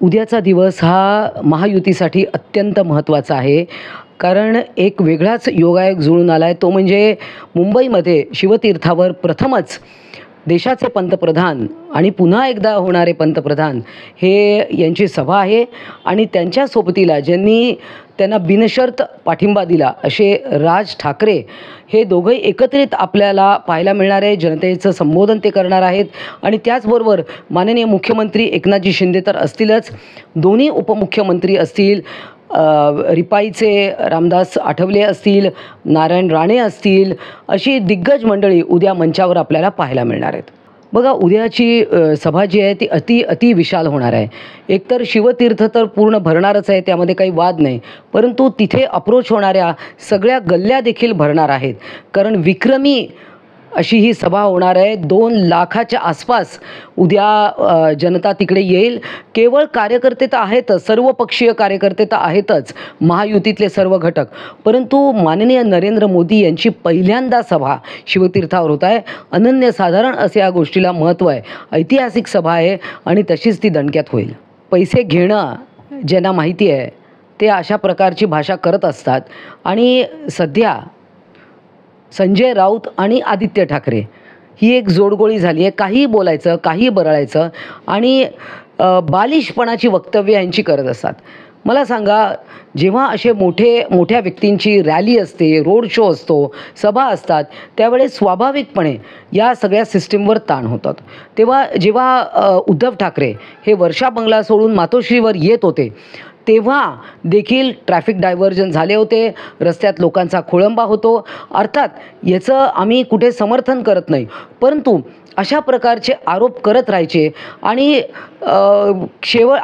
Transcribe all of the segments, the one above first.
उद्याचा दिवस हा महायुतीसाठी अत्यंत महत्त्वाचा आहे. कारण एक वेगळाच योगायोग जुळून आला आहे. तो म्हणजे मुंबईमध्ये शिवतीर्थावर प्रथमच देशाचे पंतप्रधान आणि पुन्हा एकदा होणारे पंतप्रधान हे यांची सभा आहे. आणि त्यांच्या सोबतीला ज्यांनी त्यांना बिनशर्त पाठिंबा दिला असे राज ठाकरे हे दोघंही एकत्रित आपल्याला पाहायला मिळणार आहे. जनतेचं संबोधन ते करणार आहेत. आणि त्याचबरोबर माननीय मुख्यमंत्री एकनाथजी शिंदे तर असतीलच, दोन्ही उपमुख्यमंत्री असतील, रिपाईचे रामदास आठवले असतील, नारायण राणे असतील, अशी दिग्गज मंडळी उद्या मंचावर आपल्याला पाहायला मिळणार आहेत. बघा, उद्याची सभा जी आहे ती अति विशाल होणार आहे. एकतर शिवतीर्थ तर पूर्ण भरणारच आहे, त्यामध्ये काही वाद नाही. परंतु तिथे अप्रोच होणाऱ्या सगळ्या गल्ल्या देखील भरणार आहेत. कारण विक्रमी अशी ही सभा होणार आहे. 2 लाखाच्या आसपास उद्या जनता तिकडे येईल. केवळ कार्यकर्ते तर आहेतच, सर्वपक्षीय कार्यकर्ते तर आहेतच, महायुतीतले सर्व घटक. परंतु माननीय नरेंद्र मोदी यांची पहिल्यांदा सभा शिवतीर्थावर होत आहे. अनन्यसाधारण असे या गोष्टीला महत्त्व आहे. ऐतिहासिक सभा आहे आणि तशीच ती दणक्यात होईल. पैसे घेणं ज्यांना माहिती आहे ते अशा प्रकारची भाषा करत असतात. आणि सध्या संजय राऊत आणि आदित्य ठाकरे ही एक जोडगोळी झाली आहे. काहीही बोलायचं, काहीही बरळायचं आणि बालिशपणाची वक्तव्य यांची करत असतात. मला सांगा, जेव्हा असे मोठ्या व्यक्तींची रॅली असते, रोड शो असतो, सभा असतात, त्यावेळेस स्वाभाविकपणे या सगळ्या सिस्टीमवर ताण होतात. जेव्हा उद्धव ठाकरे हे वर्षा बंगला सोडून मातोश्रीवर येत होते तेव्हा देखील ट्रॅफिक डायव्हर्जन झाले होते, रस्त्यात लोकांचा खोळंबा होतो. अर्थात याचं आम्ही कुठे समर्थन करत नाही, परंतु अशा प्रकारचे आरोप करत राहायचे आणि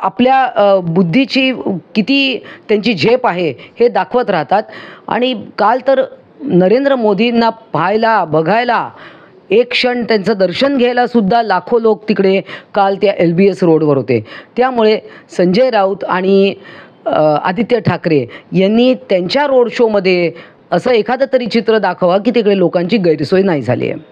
आपल्या बुद्धीची किती त्यांची झेप आहे हे दाखवत राहतात. आणि काल तर नरेंद्र मोदींना बघायला, एक क्षण त्यांचं दर्शन घ्यायला सुद्धा लाखो लोक तिकडे काल त्या LBS रोडवर होते. त्यामुळे संजय राऊत आणि आदित्य ठाकरे यांनी त्यांच्या रोड शोमध्ये असं एखादं तरी चित्र दाखवा की तिकडे लोकांची गैरसोय नाही झाली आहे.